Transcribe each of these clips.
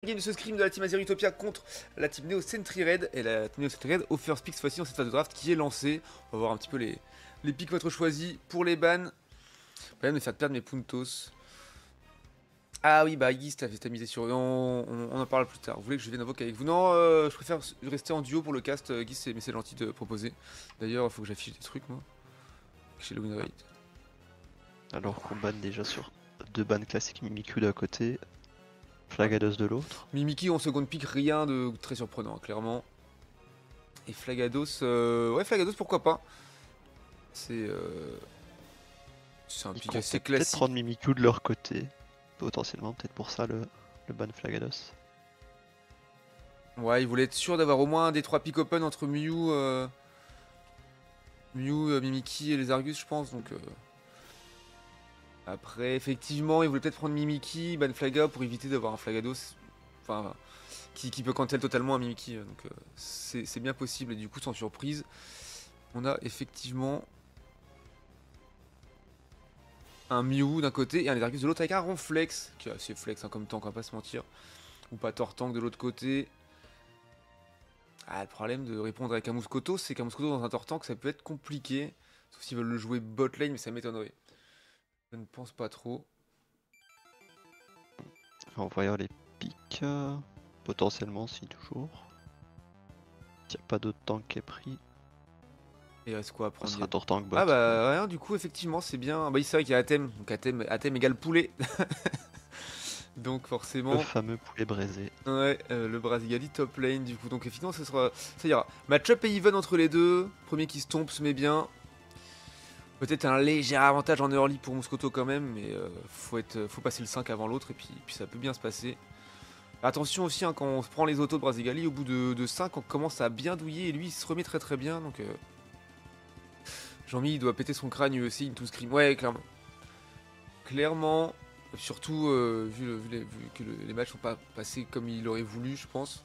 Game de ce scrim de la team Azeri Utopia contre la team Neo Sentry Red. Et la team Neo Sentry Red au first pick cette fois-ci dans cette phase de draft qui est lancée. On va voir un petit peu les picks votre choisis pour les bans. Pas même de faire perdre mes puntos. Ah oui, bah Guy, t'as misé sur eux. On en parle plus tard. Vous voulez que je vienne invoquer avec vous? Non, je préfère rester en duo pour le cast. Guy, mais c'est gentil de proposer. D'ailleurs, il faut que j'affiche des trucs, moi. Chez le win rate. Alors qu'on banne déjà sur deux bans classiques, Mimikyu d'un côté, Flagados de l'autre. Mimiki en seconde pick, rien de très surprenant, clairement. Et Flagados, ouais, Flagados, pourquoi pas. C'est un pick assez Peut-être classique. prendre Mimikyu de leur côté, potentiellement, peut-être pour ça le ban Flagados. Ouais, ils voulaient être sûrs d'avoir au moins un des 3 pick open entre Mew, Mimiki et les Argus, je pense. Donc après, effectivement, ils voulaient peut-être prendre Mimiki, ban Flaga pour éviter d'avoir un Flagados, enfin, qui peut cancel totalement un Mimiki. Donc c'est bien possible et du coup, sans surprise, on a effectivement un Mew d'un côté et un Argus de l'autre avec un Ronflex, qui est assez flex hein, comme tank, on va pas se mentir. Ou pas Tortank de l'autre côté. Ah, le problème de répondre avec un Mouscoto, c'est qu'un Mouscoto dans un Tortank, ça peut être compliqué. Sauf s'ils veulent le jouer bot lane, mais ça m'étonnerait. Je ne pense pas trop. En voyant les pics, potentiellement si toujours. Il n'y a pas d'autre tank qui est pris. Et il reste quoi à On prendre? sera Tortank bot. Ah bah rien, du coup, effectivement, c'est bien. Bah c'est vrai qu'il y a Athème. Donc Athème égale poulet. Donc forcément... Le fameux poulet braisé. Ouais, le Brasigali top lane du coup. Donc effectivement, ça ira. Match-up et even entre les deux. Premier qui se tombe se met bien. Peut-être un léger avantage en early pour Mouscoto quand même, mais faut passer le 5 avant l'autre et puis ça peut bien se passer. Attention aussi, hein, quand on se prend les autos de Brasigali, au bout de 5, on commence à bien douiller et lui il se remet très très bien. Donc Jean-Mi il doit péter son crâne lui aussi, into scream. Ouais, clairement. Clairement, surtout vu que les matchs sont pas passés comme il aurait voulu, je pense.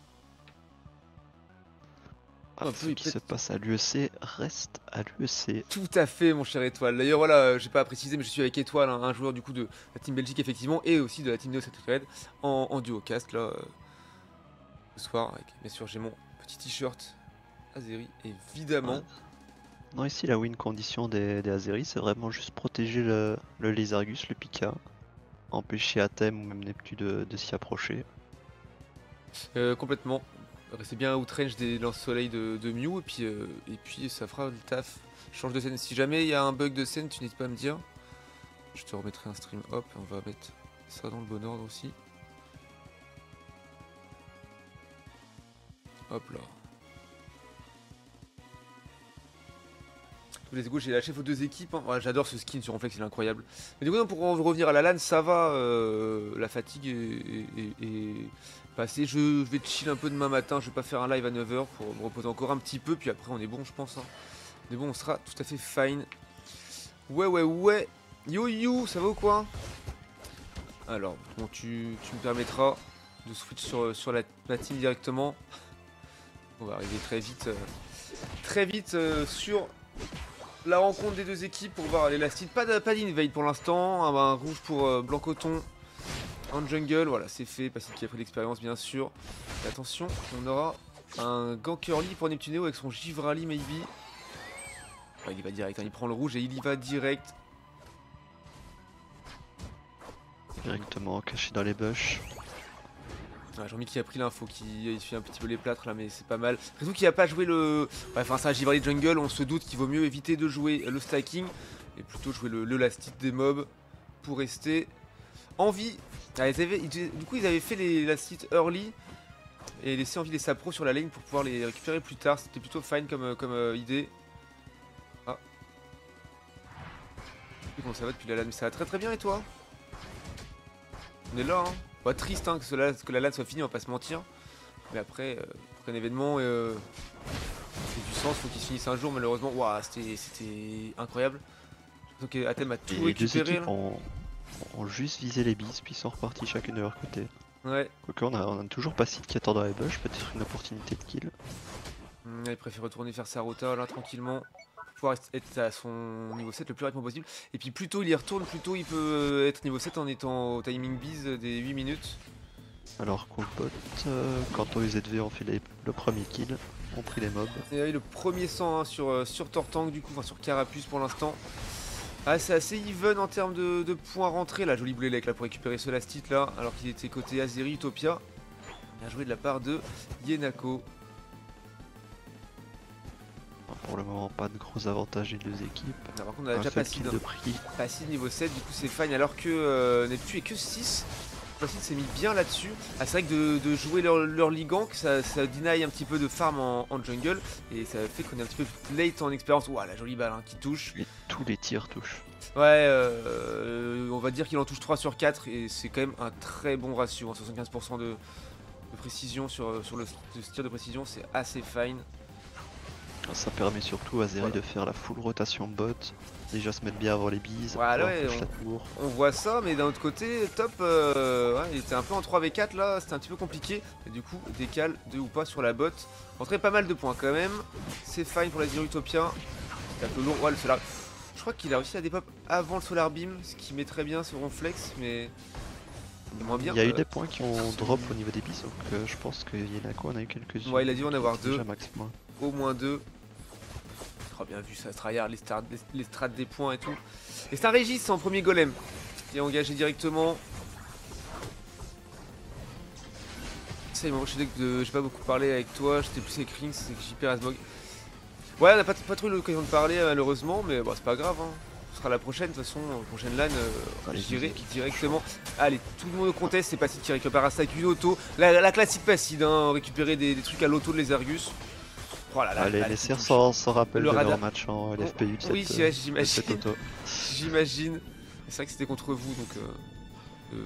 Ah, ce qui se passe à l'UEC reste à l'UEC. Tout à fait, mon cher Étoile. D'ailleurs, voilà, j'ai pas à préciser, mais je suis avec Étoile, hein, un joueur du coup de la team Belgique, effectivement, et aussi de la team Neo Red en duo cast, là, ce soir. Avec, bien sûr, j'ai mon petit t-shirt Azeri, évidemment. Ouais. Non, ici, la win condition des Azeri, c'est vraiment juste protéger le Lézargus, le Pika, empêcher Athème ou même Neptune de s'y approcher. Complètement. Restez bien outrange des lance-soleil de Mew, et puis ça fera le taf. Change de scène. Si jamais il y a un bug de scène, tu n'hésites pas à me dire. Je te remettrai un stream. Hop, on va mettre ça dans le bon ordre aussi. Hop là. Tous les égos, j'ai lâché vos deux équipes. Hein. Ouais, j'adore ce skin sur Ronflex, il est incroyable. Mais du coup, non, pour revenir à la LAN, ça va. La fatigue est passée. Je vais chill un peu demain matin. Je vais pas faire un live à 9 h pour me reposer encore un petit peu. Puis après, on est bon, je pense. Hein. On est bon, on sera tout à fait fine. Ouais. Yo yo, ça va ou quoi? Alors, bon, tu me permettras de switch sur la team directement. On va arriver très vite sur la rencontre des deux équipes pour voir l'élastine. Pas d'invade pour l'instant. Un rouge pour Blancoton en jungle. Voilà, c'est fait. Passif qui a pris l'expérience, bien sûr. Et attention, on aura un gank early pour Neptuneo avec son Givrali, maybe. Ouais, il y va direct. Hein. Il prend le rouge et il y va direct. Directement caché dans les bush. Ah, Jean-Mi qui a pris l'info, qui fait un petit peu les plâtres là, mais c'est pas mal. Surtout qu'il a pas joué le... Ouais, enfin ça, Givrali jungle, on se doute qu'il vaut mieux éviter de jouer le stacking et plutôt jouer le last hit des mobs pour rester en vie. Ah, du coup, ils avaient fait les last hit early et laissé en vie les sapros sur la lane pour pouvoir les récupérer plus tard. C'était plutôt fine comme idée. Ah. Je sais plus comment ça va depuis la lane, mais ça va très très bien et toi? On est là, hein. Pas triste hein, que la LAN soit finie, on va pas se mentir. Mais après, pour qu'un événement ait du sens, faut qu'il se finisse un jour. Malheureusement, waouh, c'était incroyable. Donc Athème a tout Et les deux récupéré. équipes ont juste visé les bis, puis sont repartis chacune de leur côté. Ouais. Quoique on a toujours pas Sid qui attend dans les bush, peut-être une opportunité de kill. Il préfère retourner faire sa rota là tranquillement. Pour pouvoir être à son niveau 7 le plus rapidement possible. Et puis plus tôt il y retourne, plus tôt il peut être niveau 7 en étant au timing biz des 8 minutes. Alors qu'au bot, Kanto et ZV ont fait le premier kill, ont pris les mobs. Et oui, le premier sang hein, sur Tortank du coup, enfin sur Carapuce pour l'instant. Ah, c'est assez even en termes de points rentrés. La jolie Boulélec là pour récupérer ce last-hit là, alors qu'il était côté Azeri Utopia. Bien joué de la part de Yenako. Pour le moment, pas de gros avantages des deux équipes. Ah, par contre, on a déjà Passide. Passide niveau 7, du coup c'est fine, alors que Neptune est que 6. Passide s'est mis bien là-dessus. Ah, c'est vrai que de jouer leur Ligank, ça deny un petit peu de farm en jungle. Et ça fait qu'on est un petit peu late en expérience. Ouah, la jolie balle hein, qui touche. Et tous les tirs touchent. Ouais, on va dire qu'il en touche 3 sur 4. Et c'est quand même un très bon ratio. Hein, 75% de précision sur le tir de précision, c'est assez fine. Ça permet surtout à Azeri de faire la full rotation bot, déjà se mettre bien avant les bises, voilà, ouais, on voit ça, mais d'un autre côté, Top, ouais, il était un peu en 3v4 là, c'était un petit peu compliqué, et du coup, décale 2 ou pas sur la bot, rentrait pas mal de points quand même, c'est fine pour la Azeri Utopia, c'est un peu lourd, ouais, le Solar, je crois qu'il a réussi à dépop avant le Solar Beam, ce qui met très bien ce ronflex, mais moins bien. Il y a eu des points qui ont drop au niveau des bises, donc je pense que Yenako en a eu quelques-uns. Ouais, il a dû en avoir 2, max point. Au moins 2. Oh, bien vu ça, tryhard, les strats des points et tout. Et c'est un Régis en premier golem qui est engagé directement. C'est bon, je sais que j'ai pas beaucoup parlé avec toi, j'étais plus avec Rings, c'est JP Asmog. Ouais, on n'a pas trop eu l'occasion de parler malheureusement, mais bon, c'est pas grave. Hein. Ce sera la prochaine, de toute façon, prochaine LAN, j'irai directement. Allez, tout le monde au contest, c'est Passide qui récupère un stack, une auto. La classique Passide, hein, récupérer des trucs à l'auto de les Argus. Oh là là, les SR s'en rappellent de leur match en LFPU de oui, cette auto. J'imagine. C'est vrai que c'était contre vous, donc faut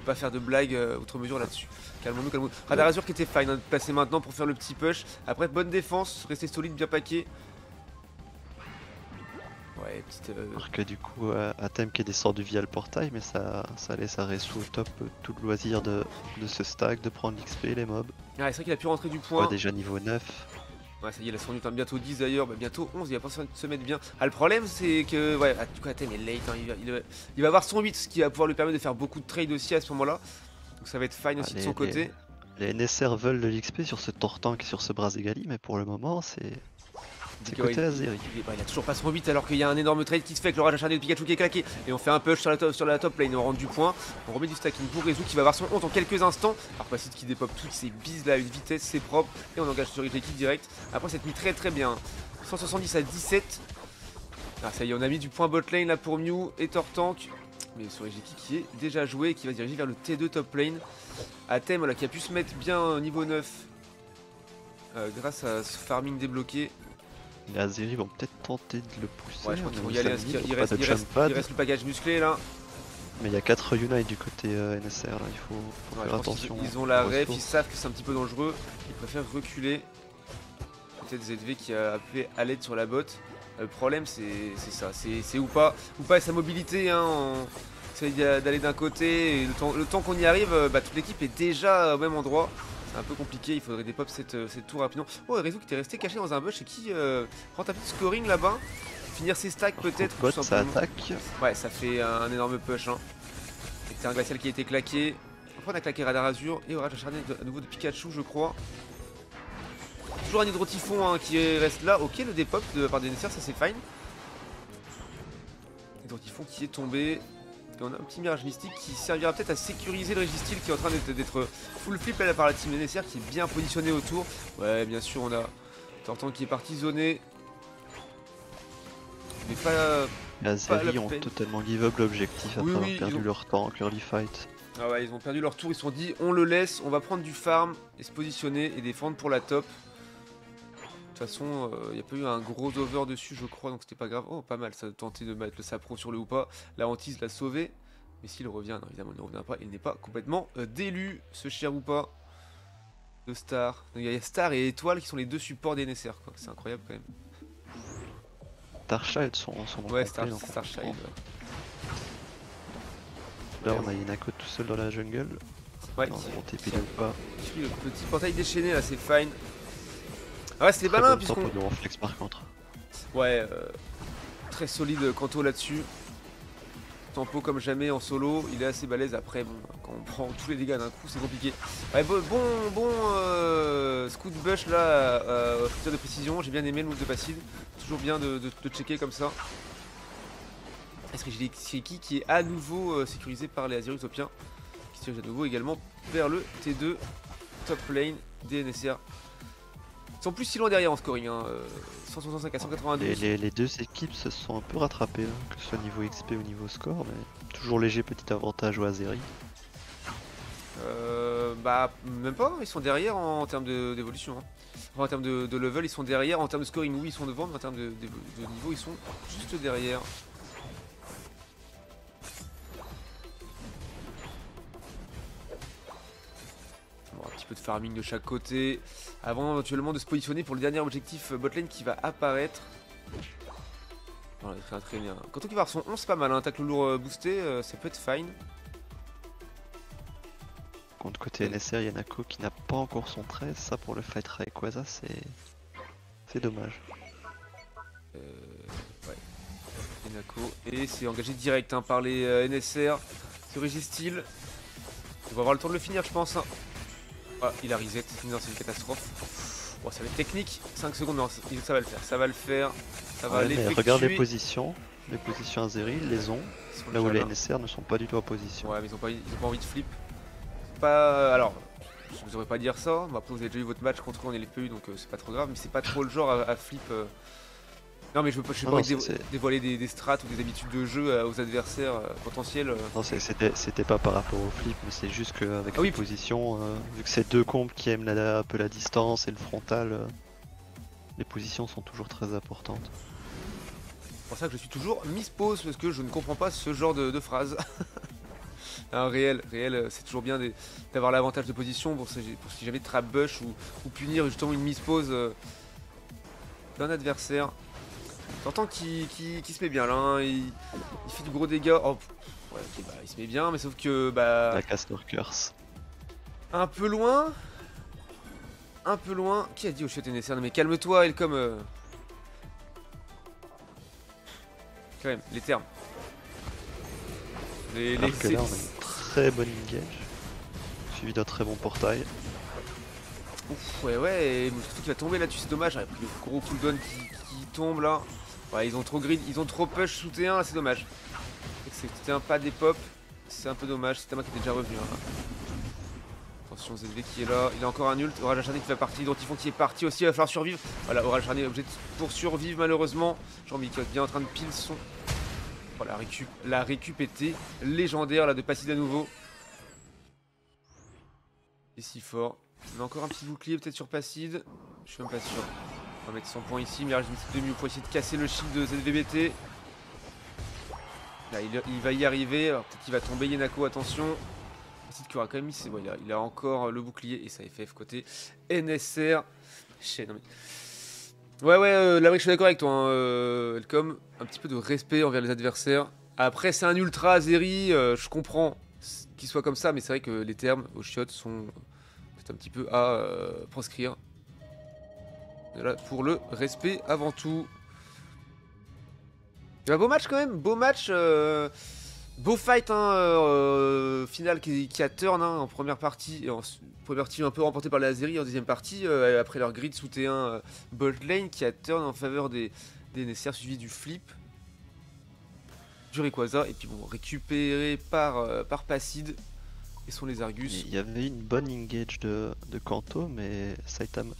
pas faire de blagues outre mesure là-dessus. Calmons-nous, calmons-nous. Radar Azur qui était fine, hein, de passer maintenant pour faire le petit push. Après, bonne défense, rester solide, bien paqué. Ouais, petite... Alors que du coup, Atem qui est descendu via le portail, mais ça laisse à Resu au top tout le loisir de ce stack, de prendre l'XP, les mobs. Ah, c'est vrai qu'il a pu rentrer du point. Déjà niveau 9. Ouais, ça y est, il a sans doute bientôt 10 d'ailleurs, bah, bientôt 11, il va pas se mettre bien. Ah, le problème c'est que, ouais, du coup, Atem est late, hein, il va avoir son 8, ce qui va pouvoir lui permettre de faire beaucoup de trades aussi à ce moment-là. Donc ça va être fine aussi de son côté. Les NSR veulent de l'XP sur ce Tortank et sur ce Brazegali, mais pour le moment, c'est côté Azeri. Il a toujours pas son 8 alors qu'il y a un énorme trade qui se fait avec le rage acharné de Pikachu qui est claqué. Et on fait un push sur la top lane, on rentre du point. On remet du stacking pour Rezu qui va avoir son 11 en quelques instants. Alors Passide qui dépop toutes ses bises là à une vitesse, c'est propre. Et on engage sur l'équipe direct. Après cette mis très bien. 170 à 17. Ah ça y est, on a mis du point bot lane là pour Mew et Tortank. Mais sur Ejeki qui est déjà joué et qui va diriger vers le T2 top lane. Atem voilà, qui a pu se mettre bien niveau 9 grâce à ce farming débloqué. Les Azeri vont peut-être tenter de le pousser. Ouais, je crois qu'ils vont y aller. Il reste le package musclé là. Mais il y a 4 Unite du côté NSR là, il faut faire attention. Ils ont la ref, ils savent que c'est un petit peu dangereux. Ils préfèrent reculer. Peut-être ZV qui a appelé à l'aide sur la botte. Le problème c'est ça, c'est ou pas sa mobilité. Hein, c'est d'aller d'un côté et le temps qu'on y arrive, toute l'équipe est déjà au même endroit. C'est un peu compliqué, il faudrait dépop cette tour rapidement. Oh, Rezu qui était resté caché dans un bush et qui prend un petit scoring là-bas. Finir ses stacks peut-être. Ça attaque. Ouais, ça fait un énorme push. Hein. C'est un glacial qui a été claqué. Après on a claqué Radar Azur et Orage acharné à nouveau de Pikachu je crois. Toujours un hydrotyphon hein, qui reste là. Ok, le dépop de la part des NSR, ça c'est fine. Hydrotyphon qui est tombé. Et on a un petit mirage mystique qui servira peut-être à sécuriser le Régistil qui est en train d'être full flip là par la team NSR qui est bien positionné autour. Ouais, bien sûr, on a Tortank qui est parti zoner. Mais pas. Les Azeri ont totalement give up l'objectif après avoir perdu leur temps en early fight. Ah ouais, ils ont perdu leur tour, ils se sont dit on le laisse, on va prendre du farm et se positionner et défendre pour la top. De toute façon, il n'y a pas eu un gros over dessus, je crois, donc c'était pas grave. Oh, pas mal, ça a tenté de mettre le sapro sur le ou pas. La hantise l'a sauvé. Mais s'il revient, non, évidemment, il ne revient pas. Il n'est pas complètement délu, ce cher ou pas. De Star. Il y a Star et Étoile qui sont les deux supports des NSR, quoi. C'est incroyable quand même. Starchild sont ouais, Starchild. Là, on a Yenako tout seul dans la jungle. Ouais, on TP ou pas. Le petit portail déchaîné, là, c'est fine. Ah ouais, c'était malin puisqu'on... Flex par contre. Ouais, très solide Kanto là-dessus. tempo comme jamais en solo, il est assez balèze. Après, bon, quand on prend tous les dégâts d'un coup, c'est compliqué. Ouais, bon Scout Bush là, shooter de précision. J'ai bien aimé le move de Pacide. Toujours bien de checker comme ça. Est-ce que j'ai Shiki qui est à nouveau sécurisé par les Aziru Utopiens, qui se dirige à nouveau également vers le T2 top lane des NSR. Ils sont plus si loin derrière en scoring, hein. 165 à 192. Les deux équipes se sont un peu rattrapées, hein, que ce soit niveau XP ou niveau score, mais toujours léger petit avantage aux Azeri. Bah même pas, ils sont derrière en termes d'évolution. Hein. Enfin, en termes de level, ils sont derrière. En termes de scoring, oui, ils sont devant, mais en termes de niveau, ils sont juste derrière. Bon, un petit peu de farming de chaque côté, avant éventuellement de se positionner pour le dernier objectif botlane qui va apparaître. Voilà, très bien. Quand on qui va avoir son 11, c'est pas mal, hein. Tacle lourd boosté, ça peut être fine. Contre côté NSR, il y a Nako qui n'a pas encore son 13, ça pour le fight Rayquaza c'est dommage. Ouais. Et Nako, et c'est engagé direct hein, par les NSR sur Registeel. On va avoir le temps de le finir, je pense. Hein. Ah, il a reset, non, c'est une catastrophe. Bon, ça va être technique, 5 secondes, non, ça va le faire, ça va le faire. Ça va l'effectuer. Regarde les positions Azeri, ils les ont, là où les NSR ne sont pas du tout en position. Ouais, mais ils ont pas envie de flip. Pas... Alors, je vous aurais pas dire ça, mais après vous avez déjà eu votre match contre eux en LFPU donc c'est pas trop grave, mais c'est pas trop le genre à flip. Non mais je veux pas dévoiler des strats ou des habitudes de jeu aux adversaires potentiels. Non c'était pas par rapport au flip, mais c'est juste qu'avec les positions, vu que c'est deux combes qui aiment un peu la distance et le frontal, les positions sont toujours très importantes. C'est pour ça que je suis toujours miss pause parce que je ne comprends pas ce genre de phrase. Un réel, c'est toujours bien d'avoir l'avantage de position pour si jamais trap bush ou punir justement une mise pause d'un adversaire. T'entends qu'il se met bien là, hein. Il fait du gros dégât. Oh, ouais, ok, bah, il se met bien, mais sauf que bah. La Castor Curse. Un peu loin. Qui a dit au shot NSR? Non mais calme-toi, Elcom. Quand même, les termes. Les là, on a une très bonne engage, suivi d'un très bon portail. Ouf, ouais, et surtout qu'il va tomber là-dessus, c'est dommage. Avec le gros cooldown qui tombe là. Ouais, ils ont trop grid, ils ont trop push sous T1 là, c'est dommage. C'était un pas des pop, c'est un peu dommage. C'était un qui était déjà revenu. Hein. Attention, ZV qui est là, il a encore un ult. Orage acharné qui fait partie, Hydrotyphon qui est parti aussi, il va falloir survivre. Voilà, Orage acharné est obligé pour survivre malheureusement. Jean-Mi qui est bien en train de pile son. Oh, la récup était légendaire là de Pacide à nouveau. Et si fort. On a encore un petit bouclier peut-être sur Pacide. Je suis même pas sûr. On va mettre son point ici, Mirage une petite demi pour essayer de casser le shield de ZVBT. Là il va y arriver, alors peut-être qu'il va tomber Yenako, attention. Pacide qui aura quand même mis, bon, il a encore le bouclier et ça FF côté NSR. Non mais... Ouais, là je suis d'accord avec toi, hein, Elcom. Un petit peu de respect envers les adversaires. Après c'est un ultra Azeri, je comprends qu'il soit comme ça, mais c'est vrai que les termes au shot sont un petit peu à proscrire. Là, pour le respect avant tout. Un beau match quand même, beau match, beau fight hein, final qui a turn hein, en première partie, première partie un peu remportée par les Azeri, en deuxième partie, après leur grid sous T1 bot lane qui a turn en faveur des NSR suivi du flip, du Rayquaza, et puis bon, récupéré par Pacide et son les Argus. Il y avait une bonne engage de Kanto, mais Saitam...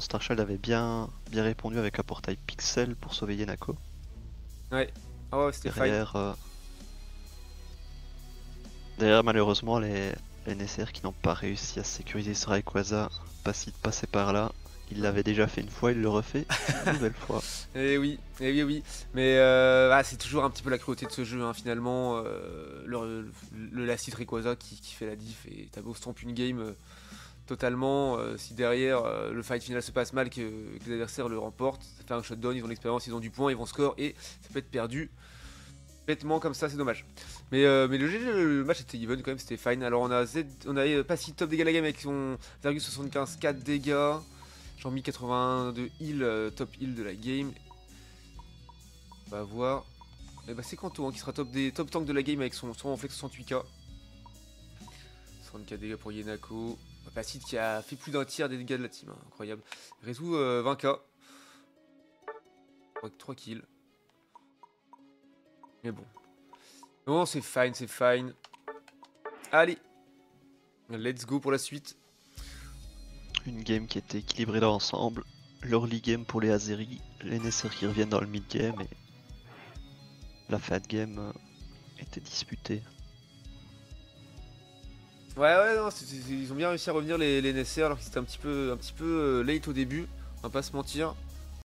Starchild avait bien répondu avec un portail pixel pour sauver Yenako. Ouais, oh, c'était fine. Derrière, malheureusement, les NSR qui n'ont pas réussi à sécuriser ce Rayquaza, Pacide passait par là. Il l'avait déjà fait une fois, il le refait une nouvelle fois. Et oui. Mais c'est toujours un petit peu la cruauté de ce jeu, hein, finalement. Le lacite Rayquaza qui fait la diff, et t'as beau stomp une game totalement. Si derrière le fight final se passe mal, que les adversaires le remportent, ça fait un shutdown, ils ont l'expérience, ils ont du point, ils vont score, et ça peut être perdu bêtement comme ça, c'est dommage. Mais le match était even quand même, c'était fine. Alors on a Pacide top dégâts la game avec son Zargus 75, 4 dégâts. Jean-Mi 81 de heal, top heal de la game. On va voir Et bah c'est Kanto hein, qui sera top tank de la game avec son reflex 68k. 64 dégâts pour Yenako. Placid qui a fait plus d'un tiers des dégâts de la team, hein, incroyable. Rezu 20k. Avec 3 kills. Mais bon. Non, c'est fine, c'est fine. Allez. Let's go pour la suite. Une game qui était équilibrée dans l'ensemble. L'early game pour les Azeri, les Nesser qui reviennent dans le mid game et la fat game était disputée. Ouais, non, ils ont bien réussi à revenir les Nesser alors qu'ils étaient un petit peu late au début, on va pas se mentir.